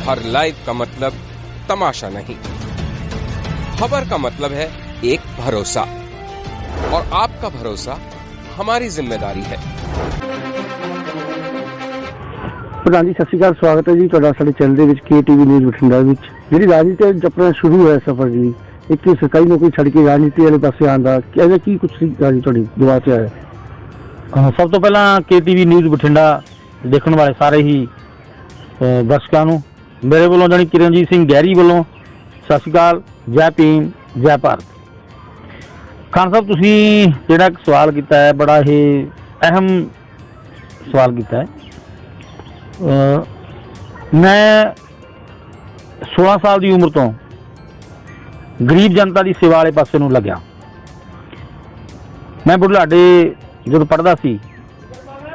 और लाइव का मतलब तमाशा नहीं। खबर का मतलब है एक भरोसा, और आपका भरोसा हमारी जिम्मेदारी है। प्रधान जी सत श्री अकाल, स्वागत है जी ਤੁਹਾਡਾ ਸਾਡੇ ਚੈਨਲ ਦੇ ਵਿੱਚ KTV ਨਿਊਜ਼ ਬਠਿੰਡਾ ਵਿੱਚ। ਜਿਹੜੀ ਰਾਜਨੀਤੀ ਆਪਣਾ ਸ਼ੁਰੂ ਹੋਇਆ ਸਫ਼ਰ ਜੀ, ਇੱਕ ਸਰਕਾਰੀ ਨੌਕਰੀ ਛੱਡ ਕੇ ਰਾਜਨੀਤੀ ਵਾਲੇ ਪਾਸੇ ਆਉਣ ਦਾ ਕੀ ਕੁਛ ਤੁਹਾਡੀ ਜਵਾਬ 'ਚ ਆਇਆ? ਸਭ ਤੋਂ ਪਹਿਲਾਂ KTV ਨਿਊਜ਼ ਬਠਿੰਡਾ ਦੇਖਣ ਵਾਲੇ ਸਾਰੇ ਹੀ ਦਰਸ਼ਕਾਂ ਨੂੰ ਮੇਰੇ ਵੱਲੋਂ ਜਾਣੀ ਕਿਰਨਜੀਤ ਸਿੰਘ ਗਹਿਰੀ ਵੱਲੋਂ ਸਤਿ ਸ਼੍ਰੀ ਅਕਾਲ, ਜੈ ਭੀਮ, ਜੈ ਭਾਰਤ। ਖਾਨ ਸਾਹਿਬ ਤੁਸੀਂ ਜਿਹੜਾ ਇੱਕ ਸਵਾਲ ਕੀਤਾ ਹੈ, ਬੜਾ ਹੀ ਅਹਿਮ ਸਵਾਲ ਕੀਤਾ ਹੈ। ਮੈਂ 16 ਸਾਲ ਦੀ ਉਮਰ ਤੋਂ ਗਰੀਬ ਜਨਤਾ ਦੀ ਸੇਵਾ ਵਾਲੇ ਪਾਸੇ ਨੂੰ ਲੱਗਿਆ। ਮੈਂ ਬੁਢਲਾਡੇ ਜਦੋਂ ਪੜ੍ਹਦਾ ਸੀ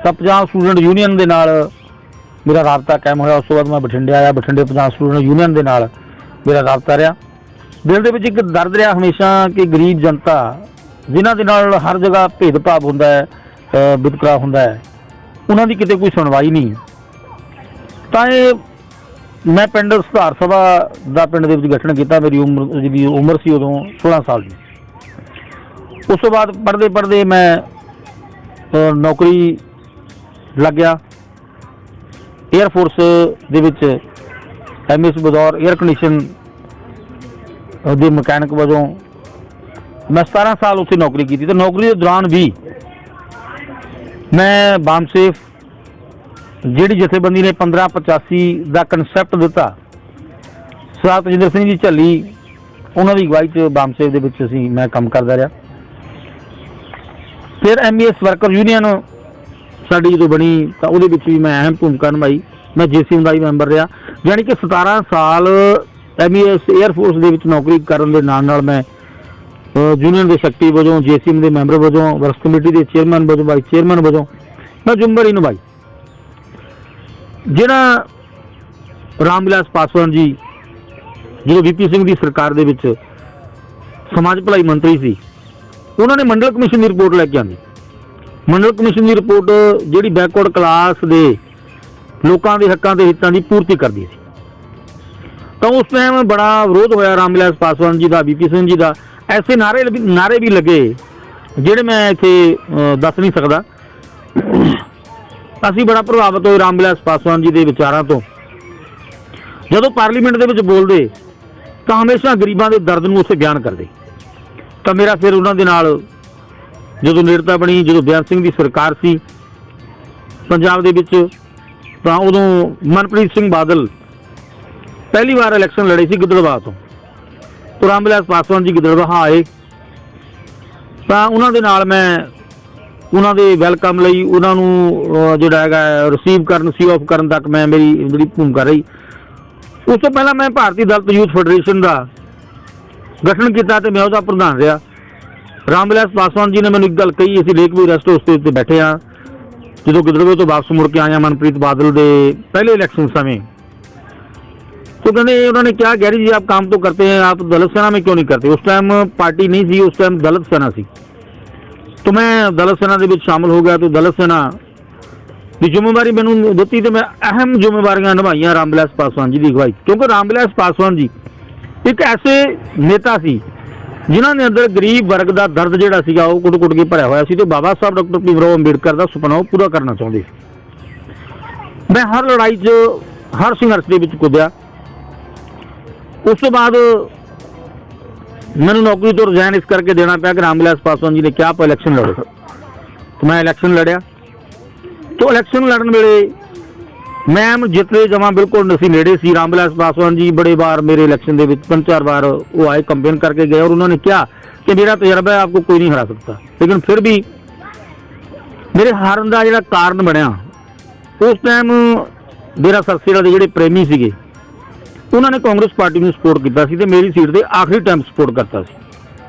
ਤਾਂ ਪੰਜਾਬ ਸਟੂਡੈਂਟ ਯੂਨੀਅਨ ਦੇ ਨਾਲ ਮੇਰਾ ਰਾਬਤਾ ਕਾਇਮ ਹੋਇਆ। ਉਸ ਤੋਂ ਬਾਅਦ ਮੈਂ ਬਠਿੰਡੇ ਆਇਆ, ਬਠਿੰਡੇ ਪੰਜਾਬ ਸਟੂਡੈਂਟ ਯੂਨੀਅਨ ਦੇ ਨਾਲ ਮੇਰਾ ਰਾਬਤਾ ਰਿਹਾ। ਦਿਲ ਦੇ ਵਿੱਚ ਇੱਕ ਦਰਦ ਰਿਹਾ ਹਮੇਸ਼ਾ ਕਿ ਗਰੀਬ ਜਨਤਾ ਜਿਨ੍ਹਾਂ ਦੇ ਨਾਲ ਹਰ ਜਗ੍ਹਾ ਭੇਦਭਾਵ ਹੁੰਦਾ ਹੈ, ਵਿਤਕਰਾ ਹੁੰਦਾ ਹੈ, ਉਹਨਾਂ ਦੀ ਕਿਤੇ ਕੋਈ ਸੁਣਵਾਈ ਨਹੀਂ। ਤਾਂ ਇਹ ਮੈਂ ਪਿੰਡ ਸੁਧਾਰ ਸਭਾ ਦਾ ਪਿੰਡ ਦੇ ਵਿੱਚ ਗਠਨ ਕੀਤਾ। ਮੇਰੀ ਉਮਰ ਸੀ ਉਦੋਂ 16 ਸਾਲ ਦੀ। ਉਸ ਤੋਂ ਬਾਅਦ ਪੜ੍ਹਦੇ ਪੜ੍ਹਦੇ ਮੈਂ ਨੌਕਰੀ ਲੱਗ ਗਿਆ ਏਅਰ ਫੋਰਸ ਦੇ ਵਿੱਚ MS ਬਤੌਰ ਏਅਰ ਕੰਡੀਸ਼ਨ ਦੇ ਮਕੈਨਿਕ ਵਜੋਂ। ਮੈਂ 17 ਸਾਲ ਉੱਥੇ ਨੌਕਰੀ ਕੀਤੀ। ਤੇ ਨੌਕਰੀ ਦੇ ਦੌਰਾਨ ਵੀ ਮੈਂ ਬਾਮਸੇਫ ਜਿਹੜੀ ਜਥੇਬੰਦੀ ਨੇ 1585 ਦਾ ਕਨਸੈਪਟ ਦਿੱਤਾ, ਸਰਦਾਰ ਤਜਿੰਦਰ ਸਿੰਘ ਜੀ ਝੱਲੀ ਉਹਨਾਂ ਦੀ ਅਗਵਾਈ 'ਚ ਬਾਮਸੇਫ ਦੇ ਵਿੱਚ ਮੈਂ ਕੰਮ ਕਰਦਾ ਰਿਹਾ। ਫਿਰ MES ਵਰਕਰ ਯੂਨੀਅਨ ਸਾਡੀ ਜਦੋਂ ਬਣੀ ਤਾਂ ਉਹਦੇ ਵਿੱਚ ਵੀ ਮੈਂ ਅਹਿਮ ਭੂਮਿਕਾ ਨਿਭਾਈ। ਮੈਂ JCM ਦਾ ਹੀ ਮੈਂਬਰ ਰਿਹਾ। ਯਾਨੀ ਕਿ 17 ਸਾਲ MES ਏਅਰ ਫੋਰਸ ਦੇ ਵਿੱਚ ਨੌਕਰੀ ਕਰਨ ਦੇ ਨਾਲ ਨਾਲ ਮੈਂ ਯੂਨੀਅਨ ਦੇ ਸੈਕਟਰੀ ਵਜੋਂ, JCM ਦੇ ਮੈਂਬਰ ਵਜੋਂ, ਵਰਕਸ ਕਮੇਟੀ ਦੇ ਚੇਅਰਮੈਨ ਵਜੋਂ, ਵਾਈਸ ਚੇਅਰਮੈਨ ਵਜੋਂ ਮੈਂ ਜ਼ਿੰਮੇਵਾਰੀ ਨਿਭਾਈ। ਜਿਹੜਾ ਰਾਮ ਵਿਲਾਸ ਪਾਸਵਾਨ ਜੀ ਜਦੋਂ VP ਸਿੰਘ ਦੀ ਸਰਕਾਰ ਦੇ ਵਿੱਚ ਸਮਾਜ ਭਲਾਈ ਮੰਤਰੀ ਸੀ, ਉਹਨਾਂ ਨੇ ਮੰਡਲ ਕਮਿਸ਼ਨ ਦੀ ਰਿਪੋਰਟ ਲੈ ਕੇ ਆਂਦੀ। ਮੰਡਲ ਕਮਿਸ਼ਨ ਦੀ ਰਿਪੋਰਟ ਜਿਹੜੀ ਬੈਕਵਰਡ ਕਲਾਸ ਦੇ ਲੋਕਾਂ ਦੇ ਹੱਕਾਂ ਦੇ ਹਿੱਤਾਂ ਦੀ ਪੂਰਤੀ ਕਰਦੀ ਸੀ। ਤਾਂ ਉਸ ਟਾਈਮ ਬੜਾ ਵਿਰੋਧ ਹੋਇਆ ਰਾਮ ਵਿਲਾਸ ਪਾਸਵਾਨ ਜੀ ਦਾ, VP ਸਿੰਘ ਜੀ ਦਾ। ਐਸੇ ਨਾਰੇ ਵੀ ਲੱਗੇ ਜਿਹੜੇ ਮੈਂ ਇੱਥੇ ਦੱਸ ਨਹੀਂ ਸਕਦਾ। ਅਸੀਂ ਬੜਾ ਪ੍ਰਭਾਵਿਤ ਹੋਏ ਰਾਮ ਵਿਲਾਸ ਪਾਸਵਾਨ ਜੀ ਦੇ ਵਿਚਾਰਾਂ ਤੋਂ। ਜਦੋਂ ਪਾਰਲੀਮੈਂਟ ਦੇ ਵਿੱਚ ਬੋਲਦੇ ਤਾਂ ਹਮੇਸ਼ਾ ਗਰੀਬਾਂ ਦੇ ਦਰਦ ਨੂੰ ਉੱਥੇ ਬਿਆਨ ਕਰਦੇ। ਤਾਂ ਮੇਰਾ ਫਿਰ ਉਹਨਾਂ ਦੇ ਨਾਲ ਜਦੋਂ ਨੇੜਤਾ ਬਣੀ, ਜਦੋਂ ਬਿਆਨ ਸਿੰਘ ਦੀ ਸਰਕਾਰ ਸੀ ਪੰਜਾਬ ਦੇ ਵਿੱਚ, ਤਾਂ ਉਦੋਂ ਮਨਪ੍ਰੀਤ ਸਿੰਘ ਬਾਦਲ ਪਹਿਲੀ ਵਾਰ ਇਲੈਕਸ਼ਨ ਲੜੇ ਸੀ ਗਿੱਦੜਬਾਹਾ ਤੋਂ। ਤਾਂ ਰਾਮ ਵਿਲਾਸ ਪਾਸਵਾਨ ਜੀ ਗਿੱਦੜਬਾਹਾ ਆਏ ਤਾਂ ਉਹਨਾਂ ਦੇ ਨਾਲ ਮੈਂ ਉਹਨਾਂ ਦੇ ਵੈਲਕਮ ਲਈ, ਉਹਨਾਂ ਨੂੰ ਜਿਹੜਾ ਹੈਗਾ ਰਿਸੀਵ ਕਰਨ, ਸੀ ਆਫ ਕਰਨ ਤੱਕ ਮੈਂ ਮੇਰੀ ਜਿਹੜੀ ਭੂਮਿਕਾ ਰਹੀ। ਉਸ ਤੋਂ ਪਹਿਲਾਂ ਮੈਂ ਭਾਰਤੀ ਦਲਿਤ ਯੂਥ ਫੈਡਰੇਸ਼ਨ ਦਾ ਗਠਨ ਕੀਤਾ ਤੇ ਮੈਂ ਉਹਦਾ ਪ੍ਰਧਾਨ ਰਿਹਾ। ਰਾਮ ਵਿਲਾਸ ਪਾਸਵਾਨ ਜੀ ਨੇ ਮੈਨੂੰ ਇੱਕ ਗੱਲ ਕਹੀ, ਅਸੀਂ ਲੇਕ ਵੀ ਰੈਸਟ ਹਾਊਸ ਦੇ ਉੱਤੇ ਬੈਠੇ ਹਾਂ ਜਦੋਂ ਗਿੱਦੜਬਾਹਾ ਤੋਂ ਵਾਪਸ ਮੁੜ ਕੇ ਆਇਆ ਮਨਪ੍ਰੀਤ ਬਾਦਲ ਦੇ ਪਹਿਲੇ इलेक्शन समय। तो कहते उन्होंने क्या, गहरी जी आप काम तो करते हैं, आप दलित सेना में क्यों नहीं करते? उस टाइम पार्टी नहीं थी, उस टाइम दलित सेना थी। तो मैं दलित सेना के शामिल हो गया। तो दलित सेना की जिम्मेवारी मैंने दी तो मैं अहम जिम्मेवारियां निभाइया राम विलास पासवान जी की अगवाई। क्योंकि राम विलास पासवान जी एक ऐसे नेता सी जिन्होंने अंदर गरीब वर्ग का दर्द जोड़ा सीगा वो कुट कुट के भरिया होया सी। तो बाबा साहब डॉक्टर भीमराव अंबेडकर का सुपना वो पूरा करना चाहते। मैं हर लड़ाई च, हर संघर्ष के विच कुदया। उस तो बाद मैंने नौकरी तो रिजाइन इस करके देना पाया कि राम विलास पासवान जी ने क्या आप इलेक्शन लड़ो। तो मैं इलेक्शन लड़िया। तो इलेक्शन लड़न वेले मैं जितने जमा बिल्कुल नसी नेड़े सी। राम विलास पासवान जी बड़े बार मेरे इलेक्शन के 5-4 बार वो आए, कंपेन करके गए और उन्होंने कहा कि मेरा तजर्बा है, आपको कोई नहीं हरा सकता। लेकिन फिर भी मेरे हारन का जो कारण बनया, उस टाइम मेरा सरसेड़ा के जोड़े प्रेमी सीगे उन्होंने कांग्रेस पार्टी में सपोर्ट किया सी ते मेरी सीट से आखिरी टाइम सपोर्ट करता सी।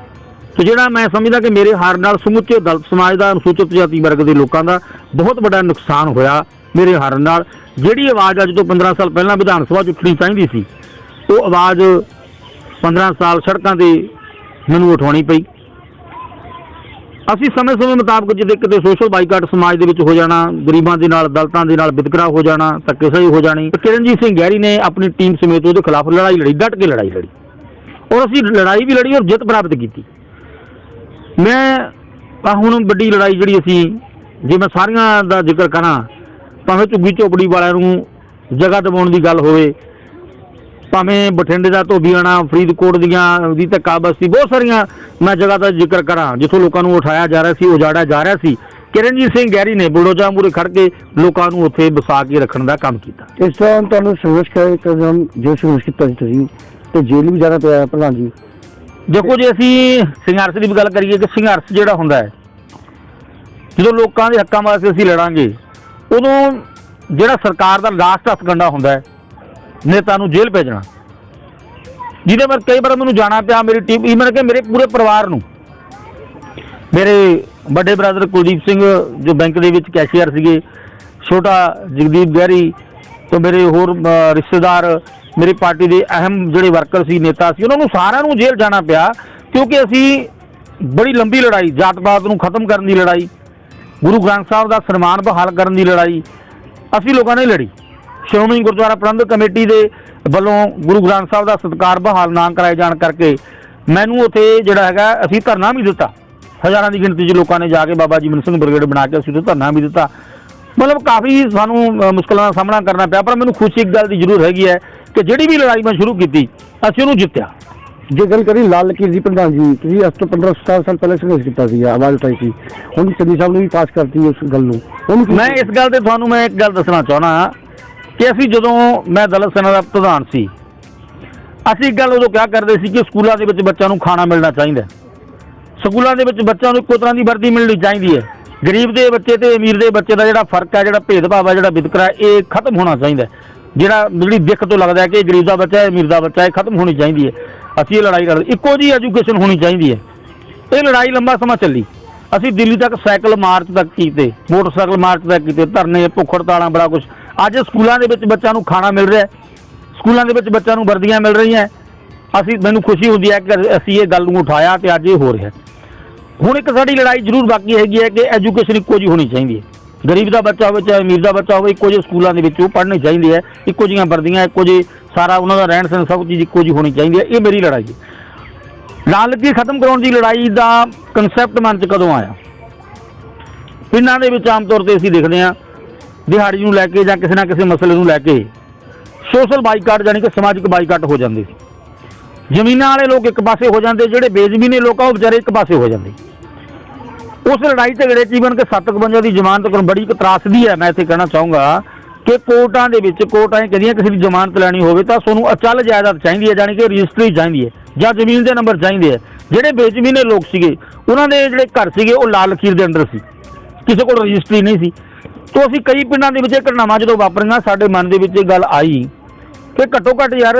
तो जोड़ा मैं समझदा कि मेरे हार नाल समूचे दलित समाज का, अनुसूचित जाति वर्ग के लोगों का बहुत बड़ा नुकसान होया। मेरे हार नाल जिहड़ी आवाज़ अज तो 15 साल पहला विधान सभा च उठनी चाहिए सी, वो आवाज़ 15 साल सड़कों से मैनूं उठाउणी पई। ਅਸੀਂ ਸਮੇਂ ਮੁਤਾਬਕ ਜਿੱਦੇ ਕਿਤੇ ਸੋਸ਼ਲ ਬਾਈਕਾਟ ਸਮਾਜ ਦੇ ਵਿੱਚ ਹੋ ਜਾਣਾ, ਗਰੀਬਾਂ ਦੇ ਨਾਲ, ਦਲਿਤਾਂ ਦੇ ਨਾਲ ਵਿਤਕਰਾ ਹੋ ਜਾਣਾ, ਧੱਕੇਸ਼ਾਹੀ ਹੋ ਜਾਣੀ, ਕਿਰਨਜੀਤ ਸਿੰਘ ਗਹਿਰੀ ਨੇ ਆਪਣੀ ਟੀਮ ਸਮੇਤ ਉਹਦੇ ਖਿਲਾਫ ਲੜਾਈ ਲੜੀ, ਡਟ ਕੇ ਲੜਾਈ ਲੜੀ ਔਰ ਅਸੀਂ ਲੜਾਈ ਵੀ ਲੜੀ ਔਰ ਜਿੱਤ ਪ੍ਰਾਪਤ ਕੀਤੀ। ਮੈਂ ਹੁਣ ਵੱਡੀ ਲੜਾਈ ਜਿਹੜੀ ਅਸੀਂ, ਜੇ ਮੈਂ ਸਾਰੀਆਂ ਦਾ ਜ਼ਿਕਰ ਕਰਾਂ, ਭਾਵੇਂ ਝੁੱਗੀ ਝੋਪੜੀ ਵਾਲਿਆਂ ਨੂੰ ਜਗ੍ਹਾ ਦਿਵਾਉਣ ਦੀ ਗੱਲ ਹੋਵੇ, ਭਾਵੇਂ ਬਠਿੰਡੇ ਦਾ ਧੋਬੀਆਣਾ, ਫਰੀਦਕੋਟ ਦੀਆਂ ਦੀ ਧੱਕਾ ਬਸਤੀ, ਬਹੁਤ ਸਾਰੀਆਂ ਮੈਂ ਜਗ੍ਹਾ ਦਾ ਜ਼ਿਕਰ ਕਰਾਂ ਜਿੱਥੋਂ ਲੋਕਾਂ ਨੂੰ ਉਠਾਇਆ ਜਾ ਰਿਹਾ ਸੀ, ਉਜਾੜਿਆ ਜਾ ਰਿਹਾ ਸੀ, ਕਿਰਨਜੀਤ ਸਿੰਘ ਗਹਿਰੀ ਨੇ ਬੁਲਡੋਜ਼ਰਾਂ ਮੂਹਰੇ ਖੜ੍ਹ ਕੇ ਲੋਕਾਂ ਨੂੰ ਉੱਥੇ ਵਸਾ ਕੇ ਰੱਖਣ ਦਾ ਕੰਮ ਕੀਤਾ। ਇਸ ਤਰ੍ਹਾਂ ਤੁਹਾਨੂੰ ਸੰਘਰਸ਼ ਜੋ ਸੰਘਰਸ਼ ਕੀਤਾ ਸੀ ਤੁਸੀਂ, ਤੇ ਜੇਲ੍ਹ ਵੀ ਜਾਣਾ ਪਿਆ ਪ੍ਰਧਾਨ ਜੀ। ਦੇਖੋ, ਜੇ ਅਸੀਂ ਸੰਘਰਸ਼ ਦੀ ਵੀ ਗੱਲ ਕਰੀਏ ਕਿ ਸੰਘਰਸ਼ ਜਿਹੜਾ ਹੁੰਦਾ ਹੈ, ਜਦੋਂ ਲੋਕਾਂ ਦੇ ਹੱਕਾਂ ਵਾਸਤੇ ਅਸੀਂ ਲੜਾਂਗੇ, ਉਦੋਂ ਜਿਹੜਾ ਸਰਕਾਰ ਦਾ ਲਾਸਟ ਹੱਥਕੰਡਾ ਹੁੰਦਾ ਹੈ ਨੇਤਾ ਨੂੰ ਜੇਲ੍ਹ ਭੇਜਣਾ, ਜਿਹਦੇ ਪਰ ਕਈ ਵਾਰ ਮੈਨੂੰ ਜਾਣਾ ਪਿਆ, ਮੇਰੀ ਟੀਮ ਈਵਨ ਕਿ ਮੇਰੇ ਪੂਰੇ ਪਰਿਵਾਰ ਨੂੰ। ਮੇਰੇ ਵੱਡੇ ਬ੍ਰਦਰ ਕੁਲਦੀਪ ਸਿੰਘ ਜੋ ਬੈਂਕ ਦੇ ਵਿੱਚ ਕੈਸ਼ੀਅਰ ਸੀਗੇ, ਛੋਟਾ ਜਗਦੀਪ ਗਹਿਰੀ, ਤੋਂ ਮੇਰੇ ਹੋਰ ਰਿਸ਼ਤੇਦਾਰ, ਮੇਰੀ ਪਾਰਟੀ ਦੇ ਅਹਿਮ ਜਿਹੜੇ ਵਰਕਰ ਸੀ, ਨੇਤਾ ਸੀ, ਉਹਨਾਂ ਨੂੰ ਸਾਰਿਆਂ ਨੂੰ ਜੇਲ੍ਹ ਜਾਣਾ ਪਿਆ, ਕਿਉਂਕਿ ਅਸੀਂ ਬੜੀ ਲੰਬੀ ਲੜਾਈ, ਜਾਤ-ਪਾਤ ਨੂੰ ਖਤਮ ਕਰਨ ਦੀ ਲੜਾਈ, ਗੁਰੂ ਗ੍ਰੰਥ ਸਾਹਿਬ ਦਾ ਸਨਮਾਨ ਬਹਾਲ ਕਰਨ ਦੀ ਲੜਾਈ ਅਸੀਂ ਲੋਕਾਂ ਨੇ ਲੜੀ। ਸ਼੍ਰੋਮਣੀ ਗੁਰਦੁਆਰਾ ਪ੍ਰਬੰਧਕ ਕਮੇਟੀ ਦੇ ਵੱਲੋਂ ਗੁਰੂ ਗ੍ਰੰਥ ਸਾਹਿਬ ਦਾ ਸਤਿਕਾਰ ਬਹਾਲ ਨਾ ਕਰਾਏ ਜਾਣ ਕਰਕੇ ਮੈਨੂੰ ਉੱਥੇ ਜਿਹੜਾ ਹੈਗਾ, ਅਸੀਂ ਧਰਨਾ ਵੀ ਦਿੱਤਾ, ਹਜ਼ਾਰਾਂ ਦੀ ਗਿਣਤੀ 'ਚ ਲੋਕਾਂ ਨੇ ਜਾ ਕੇ ਬਾਬਾ ਜੀਵਨ ਸਿੰਘ ਬ੍ਰਿਗੇਡ ਬਣਾ ਕੇ ਅਸੀਂ ਉੱਥੇ ਧਰਨਾ ਵੀ ਦਿੱਤਾ। ਮਤਲਬ ਕਾਫੀ ਸਾਨੂੰ ਮੁਸ਼ਕਲਾਂ ਦਾ ਸਾਹਮਣਾ ਕਰਨਾ ਪਿਆ, ਪਰ ਮੈਨੂੰ ਖੁਸ਼ੀ ਇੱਕ ਗੱਲ ਦੀ ਜ਼ਰੂਰ ਹੈਗੀ ਹੈ ਕਿ ਜਿਹੜੀ ਵੀ ਲੜਾਈ ਮੈਂ ਸ਼ੁਰੂ ਕੀਤੀ ਅਸੀਂ ਉਹਨੂੰ ਜਿੱਤਿਆ। ਜੇ ਗੱਲ ਕਰੀ ਲਾਲ ਲਕੀਰ ਦੀ ਪ੍ਰਧਾਨ ਜੀ, ਤੁਸੀਂ ਅੱਜ ਤੋਂ 15-17 ਸਾਲ ਪਹਿਲਾਂ ਸੰਘਰਸ਼ ਕੀਤਾ ਸੀ, ਆਵਾਜ਼ ਉਠਾਈ ਸੀ, ਹੁਣ ਚੰਨੀ ਸਾਹਿਬ ਨੇ ਵੀ ਪਾਸ ਕਰਤੀ ਉਸ ਗੱਲ ਨੂੰ। ਮੈਂ ਇਸ ਗੱਲ ਤੇ ਤੁਹਾਨੂੰ ਮੈਂ ਇੱਕ ਗੱਲ ਦੱਸਣਾ ਚਾਹੁੰਦਾ ਕਿ ਅਸੀਂ ਜਦੋਂ ਮੈਂ ਦਲਿਤ ਸੈਨਾ ਦਾ ਪ੍ਰਧਾਨ ਸੀ, ਅਸੀਂ ਇੱਕ ਗੱਲ ਉਦੋਂ ਕਿਹਾ ਕਰਦੇ ਸੀ ਕਿ ਸਕੂਲਾਂ ਦੇ ਵਿੱਚ ਬੱਚਿਆਂ ਨੂੰ ਖਾਣਾ ਮਿਲਣਾ ਚਾਹੀਦਾ, ਸਕੂਲਾਂ ਦੇ ਵਿੱਚ ਬੱਚਿਆਂ ਨੂੰ ਇੱਕੋ ਤਰ੍ਹਾਂ ਦੀ ਵਰਦੀ ਮਿਲਣੀ ਚਾਹੀਦੀ ਹੈ, ਗਰੀਬ ਦੇ ਬੱਚੇ ਤੇ ਅਮੀਰ ਦੇ ਬੱਚੇ ਦਾ ਜਿਹੜਾ ਫਰਕ ਹੈ, ਜਿਹੜਾ ਭੇਦਭਾਵ ਹੈ, ਜਿਹੜਾ ਵਿਤਕਰਾ, ਇਹ ਖਤਮ ਹੋਣਾ ਚਾਹੀਦਾ। ਜਿਹੜੀ ਦਿੱਖ ਤੋਂ ਲੱਗਦਾ ਹੈ ਕਿ ਗਰੀਬ ਦਾ ਬੱਚਾ ਹੈ, ਅਮੀਰ ਦਾ ਬੱਚਾ ਹੈ, ਖਤਮ ਹੋਣੀ ਚਾਹੀਦੀ ਹੈ। ਅਸੀਂ ਇਹ ਲੜਾਈ ਕਰਦੇ, ਇੱਕੋ ਜਿਹੀ ਐਜੂਕੇਸ਼ਨ ਹੋਣੀ ਚਾਹੀਦੀ ਹੈ। ਇਹ ਲੜਾਈ ਲੰਬਾ ਸਮਾਂ ਚੱਲੀ, ਅਸੀਂ ਦਿੱਲੀ ਤੱਕ ਸਾਈਕਲ ਮਾਰਚ ਤੱਕ ਕੀਤੇ, ਮੋਟਰਸਾਈਕਲ ਮਾਰਚ ਤੱਕ ਕੀਤੇ, ਧਰਨੇ, ਭੁੱਖ ਹੜਤਾਲਾਂ, ਬੜਾ ਕੁਛ। ਅੱਜ ਸਕੂਲਾਂ ਦੇ ਵਿੱਚ ਬੱਚਿਆਂ ਨੂੰ ਖਾਣਾ ਮਿਲ ਰਿਹਾ, ਸਕੂਲਾਂ ਦੇ ਵਿੱਚ ਬੱਚਿਆਂ ਨੂੰ ਵਰਦੀਆਂ ਮਿਲ ਰਹੀਆਂ। ਮੈਨੂੰ ਖੁਸ਼ੀ ਹੁੰਦੀ ਹੈ ਕਿ ਅਸੀਂ ਇਹ ਗੱਲ ਨੂੰ ਉਠਾਇਆ ਤੇ ਅੱਜ ਇਹ ਹੋ ਰਿਹਾ। ਹੁਣ ਇੱਕ ਸਾਡੀ ਲੜਾਈ ਜ਼ਰੂਰ ਬਾਕੀ ਹੈਗੀ ਹੈ ਕਿ ਐਜੂਕੇਸ਼ਨ ਇੱਕੋ ਜਿਹੀ ਹੋਣੀ ਚਾਹੀਦੀ ਹੈ, ਗਰੀਬ ਦਾ ਬੱਚਾ ਹੋਵੇ ਚਾਹੇ ਅਮੀਰ ਦਾ ਬੱਚਾ ਹੋਵੇ, ਇੱਕੋ ਜਿਹੇ ਸਕੂਲਾਂ ਦੇ ਵਿੱਚ ਉਹ ਪੜ੍ਹਨੀ ਚਾਹੀਦੀ ਹੈ, ਇੱਕੋ ਜਿਹੀਆਂ ਵਰਦੀਆਂ, ਇੱਕੋ ਜਿਹੇ ਸਾਰਾ ਉਹਨਾਂ ਦਾ ਰਹਿਣ ਸਹਿਣ, ਸਭ ਚੀਜ਼ ਇੱਕੋ ਜਿਹੀ ਹੋਣੀ ਚਾਹੀਦੀ ਹੈ। ਇਹ ਮੇਰੀ ਲੜਾਈ ਹੈ। ਲਾਲ ਲਕੀਰ ਖਤਮ ਕਰਾਉਣ ਦੀ ਲੜਾਈ ਦਾ ਕਨਸੈਪਟ ਮਨ 'ਚ ਕਦੋਂ ਆਇਆ? ਪਿੰਡਾਂ ਦੇ ਵਿੱਚ ਆਮ ਤੌਰ 'ਤੇ ਅਸੀਂ ਦੇਖਦੇ ਹਾਂ ਦਿਹਾੜੀ ਨੂੰ ਲੈ ਕੇ ਜਾਂ ਕਿਸੇ ਨਾ ਕਿਸੇ ਮਸਲੇ ਨੂੰ ਲੈ ਕੇ ਸੋਸ਼ਲ ਬਾਈਕਾਟ, ਯਾਨੀ ਕਿ ਸਮਾਜਿਕ ਬਾਈਕਾਟ ਹੋ ਜਾਂਦੇ ਸੀ। ਜ਼ਮੀਨਾਂ ਵਾਲੇ ਲੋਕ ਇੱਕ ਪਾਸੇ ਹੋ ਜਾਂਦੇ, ਜਿਹੜੇ ਬੇਜ਼ਮੀਨੇ ਲੋਕ ਆ ਉਹ ਵਿਚਾਰੇ ਇੱਕ ਪਾਸੇ ਹੋ ਜਾਂਦੇ। ਉਸ ਲੜਾਈ ਝਗੜੇ 'ਚ ਈਵਨ ਕਿ 752 ਦੀ ਜ਼ਮਾਨਤ ਕਰਨ ਬੜੀ ਤਰਾਸਦੀ ਹੈ। ਮੈਂ ਇੱਥੇ ਕਹਿਣਾ ਚਾਹੂੰਗਾ ਕਿ ਕੋਰਟਾਂ ਦੇ ਵਿੱਚ ਕੋਰਟਾਂ ਇਹ ਕਹਿੰਦੀਆਂ ਕਿਸੇ ਦੀ ਜ਼ਮਾਨਤ ਲੈਣੀ ਹੋਵੇ ਤਾਂ ਤੁਹਾਨੂੰ ਅਚਲ ਜਾਇਦਾਦ ਚਾਹੀਦੀ ਹੈ, ਯਾਨੀ ਕਿ ਰਜਿਸਟਰੀ ਚਾਹੀਦੀ ਹੈ ਜਾਂ ਜ਼ਮੀਨ ਦੇ ਨੰਬਰ ਚਾਹੀਦੇ ਹੈ। ਜਿਹੜੇ ਬੇਜ਼ਮੀਨੇ ਲੋਕ ਸੀਗੇ ਉਹਨਾਂ ਦੇ ਜਿਹੜੇ ਘਰ ਸੀਗੇ ਉਹ ਲਾਲ ਲਕੀਰ ਦੇ ਅੰਦਰ ਸੀ, ਕਿਸੇ ਕੋਲ ਰਜਿਸਟਰੀ ਨਹੀਂ ਸੀ। ਤੋਂ ਅਸੀਂ ਕਈ ਪਿੰਡਾਂ ਦੇ ਵਿੱਚ ਇਹ ਘਟਨਾਵਾਂ ਜਦੋਂ ਵਾਪਰੀਆਂ, ਸਾਡੇ ਮਨ ਦੇ ਵਿੱਚ ਇਹ ਗੱਲ ਆਈ ਕਿ ਘੱਟੋ ਘੱਟ ਯਾਰ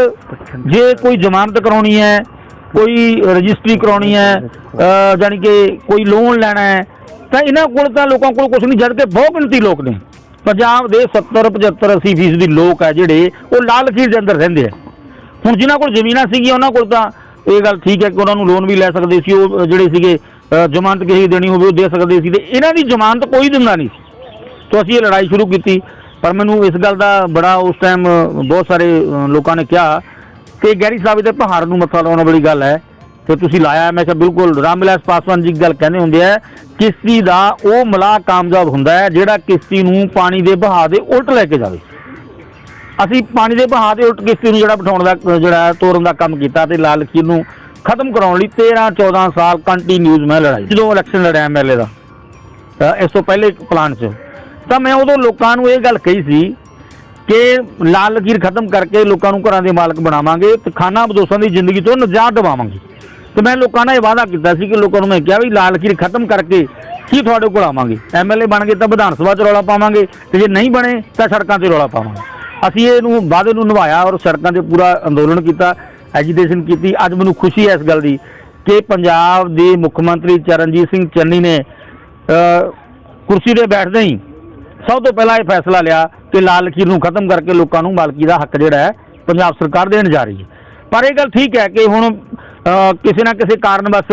ਜੇ ਕੋਈ ਜ਼ਮਾਨਤ ਕਰਾਉਣੀ ਹੈ, ਕੋਈ ਰਜਿਸਟਰੀ ਕਰਾਉਣੀ ਹੈ, ਜਾਣੀ ਕਿ ਕੋਈ ਲੋਨ ਲੈਣਾ ਹੈ, ਤਾਂ ਇਹਨਾਂ ਕੋਲ ਤਾਂ ਲੋਕਾਂ ਕੋਲ ਕੁਛ ਨਹੀਂ, ਜਦ ਕਿ ਬਹੁਤ ਗਿਣਤੀ ਲੋਕ ਨੇ। ਪੰਜਾਬ ਦੇ 70-75-80% ਲੋਕ ਹੈ ਜਿਹੜੇ ਉਹ ਲਾਲ ਲਕੀਰ ਦੇ ਅੰਦਰ ਰਹਿੰਦੇ ਆ। ਹੁਣ ਜਿਨ੍ਹਾਂ ਕੋਲ ਜ਼ਮੀਨਾਂ ਸੀਗੀਆਂ ਉਹਨਾਂ ਕੋਲ ਤਾਂ ਇਹ ਗੱਲ ਠੀਕ ਹੈ ਕਿ ਉਹਨਾਂ ਨੂੰ ਲੋਨ ਵੀ ਲੈ ਸਕਦੇ ਸੀ, ਉਹ ਜਿਹੜੇ ਸੀਗੇ ਜ਼ਮਾਨਤ ਕਿਸੇ ਦੇਣੀ ਹੋਵੇ ਉਹ ਦੇ ਸਕਦੇ ਸੀ, ਤੇ ਇਹਨਾਂ ਦੀ ਜ਼ਮਾਨਤ ਕੋਈ ਦਿੰਦਾ ਨਹੀਂ ਸੀ। ਤਾਂ ਅਸੀਂ ਇਹ ਲੜਾਈ ਸ਼ੁਰੂ ਕੀਤੀ, ਪਰ ਮੈਨੂੰ ਇਸ ਗੱਲ ਦਾ ਬੜਾ ਉਸ ਟਾਈਮ ਬਹੁਤ ਸਾਰੇ ਲੋਕਾਂ ਨੇ ਕਿਹਾ ਕਿ ਗਹਿਰੀ ਸਾਹਿਬ ਦੇ ਪਹਾੜ ਨੂੰ ਮੱਥਾ ਲਾਉਣ ਵਾਲੀ ਗੱਲ ਹੈ ਤੇ ਤੁਸੀਂ ਲਾਇਆ। ਮੈਂ ਕਿਹਾ ਬਿਲਕੁਲ, ਰਾਮ ਵਿਲਾਸ ਪਾਸਵਾਨ ਜੀ ਗੱਲ ਕਹਿੰਦੇ ਹੁੰਦੇ ਆ, ਕਿਸ਼ਤੀ ਦਾ ਉਹ ਮਲਾਹ ਕਾਮਯਾਬ ਹੁੰਦਾ ਹੈ ਜਿਹੜਾ ਕਿਸ਼ਤੀ ਨੂੰ ਪਾਣੀ ਦੇ ਵਹਾਅ ਦੇ ਉਲਟ ਲੈ ਕੇ ਜਾਵੇ। ਅਸੀਂ ਪਾਣੀ ਦੇ ਵਹਾਅ ਦੇ ਉਲਟ ਕਿਸ਼ਤੀ ਨੂੰ ਜਿਹੜਾ ਬਿਠਾਉਣ ਦਾ ਜਿਹੜਾ ਤੋਰਨ ਦਾ ਕੰਮ ਕੀਤਾ ਤੇ ਲਾਲ ਲਕੀਰ ਨੂੰ ਖਤਮ ਕਰਾਉਣ ਲਈ 13-14 ਸਾਲ ਕੰਟੀਨਿਊਜ਼ ਮੈਂ ਲੜਾਈ। ਜਦੋਂ ਇਲੈਕਸ਼ਨ ਲੜਿਆ ਐਮਐਲਏ ਦਾ, ਇਸ ਤੋਂ ਪਹਿਲੇ ਪਲਾਨ 'ਚ, ਤਾਂ ਮੈਂ ਉਦੋਂ ਲੋਕਾਂ ਨੂੰ ਇਹ ਗੱਲ ਕਹੀ ਸੀ ਕਿ ਲਾਲ ਲਕੀਰ ਖਤਮ ਕਰਕੇ ਲੋਕਾਂ ਨੂੰ ਘਰਾਂ ਦੇ ਮਾਲਕ ਬਣਾਵਾਂਗੇ ਤੇ ਖਾਨਾ ਬਦੋਸ਼ਾਂ ਦੀ ਜ਼ਿੰਦਗੀ ਤੋਂ ਨਿਜਾਤ ਦਿਵਾਵਾਂਗੇ। ਤੇ ਮੈਂ ਲੋਕਾਂ ਨਾਲ ਇਹ ਵਾਅਦਾ ਕੀਤਾ ਸੀ ਕਿ ਲੋਕਾਂ ਨੂੰ ਮੈਂ ਕਿਹਾ ਵੀ ਲਾਲ ਲਕੀਰ ਖਤਮ ਕਰਕੇ ਕੀ ਤੁਹਾਡੇ ਕੋਲ ਆਵਾਂਗੇ, ਐਮਐਲਏ ਬਣ ਗਏ ਤਾਂ ਵਿਧਾਨ ਸਭਾ 'ਚ ਰੌਲਾ ਪਾਵਾਂਗੇ, ਤੇ ਜੇ ਨਹੀਂ ਬਣੇ ਤਾਂ ਸੜਕਾਂ 'ਤੇ ਰੌਲਾ ਪਾਵਾਂਗੇ। ਅਸੀਂ ਇਹਨੂੰ ਵਾਅਦੇ ਨੂੰ ਨਿਭਾਇਆ ਔਰ ਸੜਕਾਂ 'ਤੇ ਪੂਰਾ ਅੰਦੋਲਨ ਕੀਤਾ, ਐਜੀਟੇਸ਼ਨ ਕੀਤੀ। ਅੱਜ ਮੈਨੂੰ ਖੁਸ਼ੀ ਹੈ ਇਸ ਗੱਲ ਦੀ ਕਿ ਪੰਜਾਬ ਦੇ ਮੁੱਖ ਮੰਤਰੀ ਚਰਨਜੀਤ ਸਿੰਘ ਚੰਨੀ ਨੇ ਕੁਰਸੀ 'ਤੇ ਬੈਠਦੇ ਹੀ ਸਭ ਤੋਂ ਪਹਿਲਾਂ ਇਹ ਫੈਸਲਾ ਲਿਆ ਕਿ ਲਾਲ ਲਕੀਰ ਨੂੰ ਖਤਮ ਕਰਕੇ ਲੋਕਾਂ ਨੂੰ ਮਾਲਕੀ ਦਾ ਹੱਕ ਜਿਹੜਾ ਹੈ ਪੰਜਾਬ ਸਰਕਾਰ ਦੇਣ ਜਾ ਰਹੀ ਹੈ। ਪਰ ਇਹ ਗੱਲ ਠੀਕ ਹੈ ਕਿ ਹੁਣ ਕਿਸੇ ਨਾ ਕਿਸੇ ਕਾਰਨ ਬਸ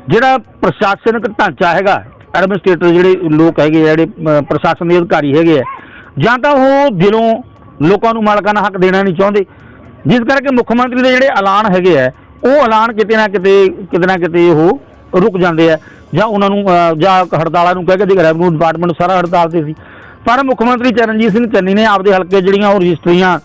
ਜਿਹੜਾ ਪ੍ਰਸ਼ਾਸਨਿਕ ਢਾਂਚਾ ਹੈਗਾ, ਐਡਮਿਨਿਸਟ੍ਰੇਟਰ ਜਿਹੜੇ ਲੋਕ ਹੈਗੇ ਆ, ਜਿਹੜੇ ਪ੍ਰਸ਼ਾਸਨ ਦੇ ਅਧਿਕਾਰੀ ਹੈਗੇ ਆ, ਜਾਂ ਤਾਂ ਉਹ ਦਿਲੋਂ ਲੋਕਾਂ ਨੂੰ ਮਾਲਕਾਨਾ ਹੱਕ ਦੇਣਾ ਨਹੀਂ ਚਾਹੁੰਦੇ, ਜਿਸ ਕਰਕੇ ਮੁੱਖ ਮੰਤਰੀ ਦੇ ਜਿਹੜੇ ਐਲਾਨ ਹੈਗੇ ਆ ਉਹ ਐਲਾਨ ਕਿਤੇ ਨਾ ਕਿਤੇ ਉਹ ਰੁਕ ਜਾਂਦੇ ਆ, ਜਾਂ ਉਹਨਾਂ ਨੂੰ ਜਾਂ ਹੜਤਾਲਾਂ ਨੂੰ ਕਹਿ ਕੇ ਰੈਵਨਿਊ ਡਿਪਾਰਟਮੈਂਟ ਸਾਰਾ ਹੜਤਾਲ ਤੇ ਸੀ। ਪਰ ਮੁੱਖ ਮੰਤਰੀ ਚਰਨਜੀਤ ਸਿੰਘ ਚੰਨੀ ਨੇ ਆਪਦੇ ਹਲਕੇ ਜਿਹੜੀਆਂ ਉਹ ਰਜਿਸਟਰੀਆਂ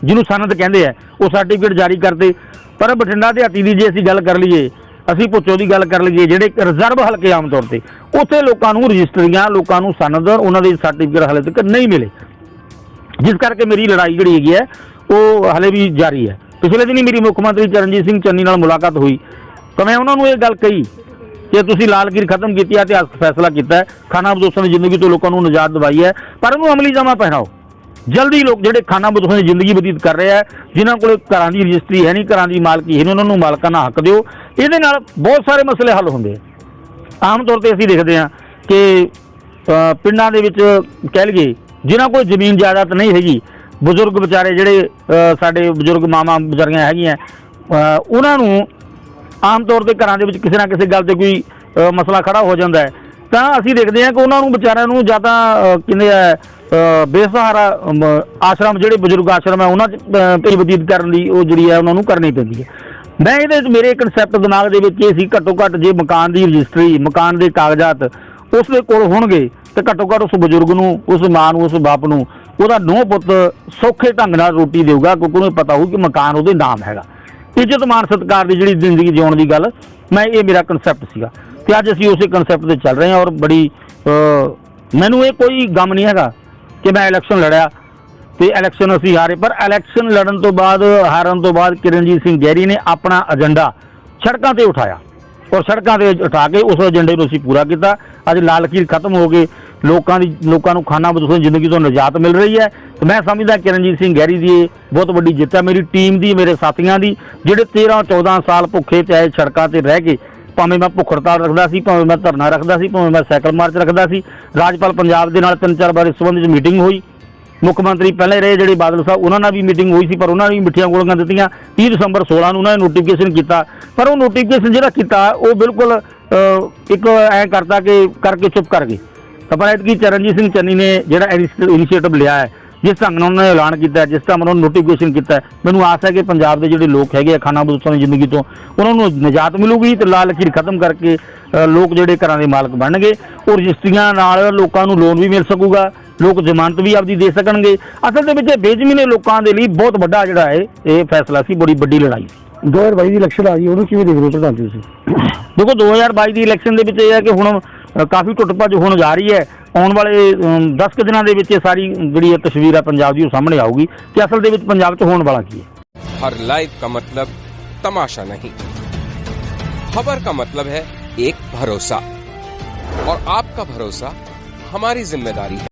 ਜਿਹਨੂੰ ਸਨਦ ਕਹਿੰਦੇ ਆ ਉਹ ਸਰਟੀਫਿਕੇਟ ਜਾਰੀ ਕਰਦੇ। ਪਰ ਬਠਿੰਡਾ ਤੇ ਹੱਟੀ ਦੀ ਜੇ ਅਸੀਂ ਗੱਲ ਕਰ ਲਈਏ, ਅਸੀਂ ਭੁੱਚੋ ਦੀ ਗੱਲ ਕਰ ਲਈਏ, ਜਿਹੜੇ ਰਿਜ਼ਰਵ ਹਲਕੇ ਆਮ ਤੌਰ ਤੇ ਉੱਥੇ ਲੋਕਾਂ ਨੂੰ ਰਜਿਸਟਰੀਆਂ, ਲੋਕਾਂ ਨੂੰ ਸਨਦ, ਉਹਨਾਂ ਦੇ ਸਰਟੀਫਿਕੇਟ ਹਾਲੇ ਤੱਕ ਨਹੀਂ ਮਿਲੇ, ਜਿਸ ਕਰਕੇ ਮੇਰੀ ਲੜਾਈ ਜਿਹੜੀ ਹੈਗੀ ਹੈ ਉਹ ਹਾਲੇ ਵੀ ਜਾਰੀ ਹੈ। ਪਿਛਲੇ ਦਿਨੀ ਮੇਰੀ ਮੁੱਖ ਮੰਤਰੀ ਚਰਨਜੀਤ ਸਿੰਘ ਚੰਨੀ ਨਾਲ ਮੁਲਾਕਾਤ ਹੋਈ ਤਾਂ ਮੈਂ ਉਹਨਾਂ ਨੂੰ ਇਹ ਗੱਲ ਕਹੀ ਕਿ ਤੁਸੀਂ ਲਾਲਗੀਰ ਖਤਮ ਕੀਤੀ ਹੈ, ਇਤਿਹਾਸਕ ਫੈਸਲਾ ਕੀਤਾ ਹੈ, ਖਾਨਾ ਬਦੋਸ਼ਾਂ ਦੀ ਜ਼ਿੰਦਗੀ ਤੋਂ ਲੋਕਾਂ ਨੂੰ ਨਿਜਾਤ ਦਿਵਾਈ ਹੈ, ਪਰ ਉਹਨੂੰ ਅਮਲੀ ਜਾਮਾ ਪਹਿਨਾਓ। ਜਲਦੀ ਲੋਕ ਜਿਹੜੇ ਖਾਨਾ ਬਦੋਸ਼ਾਂ ਦੀ ਜ਼ਿੰਦਗੀ ਬਤੀਤ ਕਰ ਰਹੇ ਆ, ਜਿਨ੍ਹਾਂ ਕੋਲ ਘਰਾਂ ਦੀ ਰਜਿਸਟਰੀ ਹੈ ਨਹੀਂ, ਘਰਾਂ ਦੀ ਮਾਲਕੀ ਹੈ ਨਹੀਂ, ਉਹਨਾਂ ਨੂੰ ਮਾਲਕਾਨਾ ਹੱਕ ਦਿਓ। ਇਹਦੇ ਨਾਲ ਬਹੁਤ ਸਾਰੇ ਮਸਲੇ ਹੱਲ ਹੁੰਦੇ ਆ। ਆਮ ਤੌਰ ਤੇ ਅਸੀਂ ਦੇਖਦੇ ਹਾਂ ਕਿ ਪਿੰਡਾਂ ਦੇ ਵਿੱਚ ਕਹਿ ਲਈਏ ਜਿਨ੍ਹਾਂ ਕੋਲ ਜ਼ਮੀਨ ਜਾਇਦਾਦ ਨਹੀਂ ਹੈਗੀ, ਬਜ਼ੁਰਗ ਵਿਚਾਰੇ ਜਿਹੜੇ ਸਾਡੇ ਬਜ਼ੁਰਗ ਮਾਵਾਂ ਵਿਚਾਰੀਆਂ ਹੈਗੀਆਂ, ਉਹਨਾਂ ਨੂੰ ਆਮ ਤੌਰ ਤੇ ਘਰਾਂ ਦੇ ਵਿੱਚ ਕਿਸੇ ਨਾ ਕਿਸੇ ਗੱਲ ਤੇ ਕੋਈ ਮਸਲਾ ਖੜਾ ਹੋ ਜਾਂਦਾ ਹੈ ਤਾਂ ਅਸੀਂ ਦੇਖਦੇ ਹਾਂ ਕਿ ਉਹਨਾਂ ਨੂੰ ਵਿਚਾਰਿਆਂ ਨੂੰ ਜਾਂ ਤਾਂ ਕਹਿੰਦੇ ਆ ਬੇਸਹਾਰਾ ਆਸ਼ਰਮ, ਜਿਹੜੇ ਬਜ਼ੁਰਗ ਆਸ਼ਰਮ ਹੈ ਉਹਨਾਂ 'ਚ ਪਈ ਬਤੀਤ ਕਰਨ ਲਈ ਉਹ ਜਿਹੜੀ ਹੈ ਉਹਨਾਂ ਨੂੰ ਕਰਨੀ ਪੈਂਦੀ ਹੈ। ਮੈਂ ਇਹਦੇ 'ਚ ਮੇਰੇ ਕੰਸੈਪਟ ਦਿਮਾਗ ਦੇ ਵਿੱਚ ਇਹ ਸੀ, ਘੱਟੋ ਘੱਟ ਜੇ ਮਕਾਨ ਦੀ ਰਜਿਸਟਰੀ, ਮਕਾਨ ਦੇ ਕਾਗਜ਼ਾਤ ਉਸ ਦੇ ਕੋਲ ਹੋਣਗੇ ਤੇ ਘੱਟੋ ਘੱਟ ਉਸ ਬਜ਼ੁਰਗ ਨੂੰ, ਉਸ ਮਾਂ ਨੂੰ, ਉਸ ਬਾਪ ਨੂੰ ਉਹਦਾ ਨੂੰਹ ਪੁੱਤ ਸੌਖੇ ਢੰਗ ਨਾਲ ਰੋਟੀ ਦੇਊਗਾ, ਕਿਉਂਕਿ ਉਹਨੂੰ ਪਤਾ ਹੋਊ ਕਿ ਮਕਾਨ ਉਹਦੇ ਨਾਮ ਹੈਗਾ। ਇੱਜ਼ਤ ਮਾਨ ਸਤਿਕਾਰ ਦੀ ਜਿਹੜੀ ਜ਼ਿੰਦਗੀ ਜਿਉਣ ਦੀ ਗੱਲ, ਮੈਂ ਇਹ ਮੇਰਾ ਕਨਸੈਪਟ ਸੀਗਾ ਤੇ ਅੱਜ ਅਸੀਂ ਉਸੇ ਕਨਸੈਪਟ ਤੇ ਚੱਲ ਰਹੇ ਹਾਂ। ਔਰ ਬੜੀ ਮੈਨੂੰ ਇਹ ਕੋਈ ਗਮ ਨਹੀਂ ਹੈਗਾ ਕਿ ਮੈਂ ਇਲੈਕਸ਼ਨ ਲੜਿਆ ਤੇ ਇਲੈਕਸ਼ਨ ਅਸੀਂ ਹਾਰੇ, ਪਰ ਇਲੈਕਸ਼ਨ ਲੜਨ ਤੋਂ ਬਾਅਦ, ਹਾਰਨ ਤੋਂ ਬਾਅਦ ਕਿਰਨਜੀਤ ਸਿੰਘ ਗਹਿਰੀ ਨੇ ਆਪਣਾ ਏਜੰਡਾ ਸੜਕਾਂ ਤੇ ਉਠਾਇਆ ਔਰ ਸੜਕਾਂ ਤੇ ਉਠਾ ਕੇ ਉਸ ਏਜੰਡੇ ਨੂੰ ਅਸੀਂ ਪੂਰਾ ਕੀਤਾ। ਅੱਜ ਲਾਲ ਲਕੀਰ ਖਤਮ ਹੋ ਗਏ, ਲੋਕਾਂ ਨੂੰ ਖਾਨਾ ਬਦੋਸ਼ਾਂ ਦੀ ਜ਼ਿੰਦਗੀ ਤੋਂ ਨਿਜਾਤ ਮਿਲ ਰਹੀ ਹੈ ਤੇ ਮੈਂ ਸਮਝਦਾ ਕਿਰਨਜੀਤ ਸਿੰਘ ਗਹਿਰੀ ਦੀ ਇਹ ਬਹੁਤ ਵੱਡੀ ਜਿੱਤ ਹੈ, ਮੇਰੀ ਟੀਮ ਦੀ, ਮੇਰੇ ਸਾਥੀਆਂ ਦੀ, ਜਿਹੜੇ 13-14 ਸਾਲ ਭੁੱਖੇ ਤੇ ਆਏ ਸੜਕਾਂ ਤੇ ਰਹਿ ਕੇ, ਭਾਵੇਂ ਮੈਂ ਭੁੱਖ ਹੜਤਾਲ ਰੱਖਦਾ ਸੀ, ਭਾਵੇਂ ਮੈਂ ਧਰਨਾ ਰੱਖਦਾ ਸੀ, ਭਾਵੇਂ ਮੈਂ ਸਾਈਕਲ ਮਾਰਚ ਰੱਖਦਾ ਸੀ। ਰਾਜਪਾਲ ਪੰਜਾਬ ਦੇ ਨਾਲ 3-4 ਵਾਰ ਇਸ ਸੰਬੰਧ ਵਿੱਚ ਮੀਟਿੰਗ ਹੋਈ। ਮੁੱਖ ਮੰਤਰੀ ਪਹਿਲੇ ਰਹੇ ਜਿਹੜੇ ਬਾਦਲ ਸਾਹਿਬ, ਉਹਨਾਂ ਨਾਲ ਵੀ ਮੀਟਿੰਗ ਹੋਈ ਸੀ, ਪਰ ਉਹਨਾਂ ਨੇ ਵੀ ਮਿੱਠੀਆਂ ਗੋਲੀਆਂ ਦਿੱਤੀਆਂ। 30 ਦਸੰਬਰ 16 ਨੂੰ ਉਹਨਾਂ ਨੇ ਨੋਟੀਫਿਕੇਸ਼ਨ ਕੀਤਾ, ਪਰ ਉਹ ਨੋਟੀਫਿਕੇਸ਼ਨ ਜਿਹੜਾ ਕੀਤਾ ਉਹ ਬਿਲਕੁਲ ਇੱਕ ਐਂ ਕਰਤਾ ਕਿ ਕਰਕੇ ਚੁੱਪ ਕਰ ਗਏ। ਤਾਂ ਪਰ ਐਤਕੀ ਚਰਨਜੀਤ ਸਿੰਘ ਚੰਨੀ ਨੇ ਜਿਹੜਾ ਇਨੀਸ਼ੀਏਟਿਵ ਲਿਆ ਹੈ, ਜਿਸ ਢੰਗ ਨਾਲ ਉਹਨਾਂ ਨੇ ਐਲਾਨ ਕੀਤਾ, ਜਿਸ ਤਰ੍ਹਾਂ ਉਹਨਾਂ ਨੇ ਨੋਟੀਫਿਕੇਸ਼ਨ ਕੀਤਾ, ਮੈਨੂੰ ਆਸ ਹੈ ਕਿ ਪੰਜਾਬ ਦੇ ਜਿਹੜੇ ਲੋਕ ਹੈਗੇ ਆ ਖਾਨਾ ਬਦੋਸ਼ਾਂ ਦੀ ਜ਼ਿੰਦਗੀ ਤੋਂ, ਉਹਨਾਂ ਨੂੰ ਨਿਜਾਤ ਮਿਲੂਗੀ ਤੇ ਲਾਲ ਲਕੀਰ ਖਤਮ ਕਰਕੇ ਲੋਕ ਜਿਹੜੇ ਘਰਾਂ ਦੇ ਮਾਲਕ ਬਣਨਗੇ। ਉਹ ਰਜਿਸਟਰੀਆਂ ਨਾਲ ਲੋਕਾਂ ਨੂੰ ਲੋਨ ਵੀ ਮਿਲ ਸਕੂਗਾ, ਲੋਕ ਜ਼ਮਾਨਤ ਵੀ ਆਪਦੀ ਦੇ ਸਕਣਗੇ। ਅਸਲ ਦੇ ਵਿੱਚ ਇਹ ਬੇਜ਼ਮੀਨੇ ਲੋਕਾਂ ਦੇ ਲਈ ਬਹੁਤ ਵੱਡਾ ਜਿਹੜਾ ਹੈ ਇਹ ਫੈਸਲਾ ਸੀ, ਬੜੀ ਵੱਡੀ ਲੜਾਈ। 2022 ਦੀ ਇਲੈਕਸ਼ਨ ਆ ਗਈ, ਉਹਨੂੰ ਕਿਵੇਂ ਦੇਖਦੇ ਹੋ ਪ੍ਰਧਾਨ ਜੀ ਤੁਸੀਂ? ਦੇਖੋ 2022 ਦੀ ਇਲੈਕਸ਼ਨ ਦੇ ਵਿੱਚ ਇਹ ਹੈ ਕਿ ਹੁਣ ਕਾਫੀ ਟੁੱਟ ਭੱਜ ਹੋਣ ਜਾ ਰਹੀ ਹੈ। ਆਉਣ ਵਾਲੇ 10 ਕੁ ਦਿਨਾਂ ਦੇ ਵਿੱਚ ਇਹ ਸਾਰੀ ਜਿਹੜੀ ਤਸਵੀਰ ਹੈ ਪੰਜਾਬ ਦੀ ਉਹ ਸਾਹਮਣੇ ਆਊਗੀ ਕਿ ਅਸਲ ਦੇ ਵਿੱਚ ਪੰਜਾਬ 'ਚ ਹੋਣ ਵਾਲਾ ਕੀ ਹੈ। हर लाइव का मतलब तमाशा नहीं, खबर का मतलब है एक भरोसा, और आपका भरोसा हमारी जिम्मेदारी है।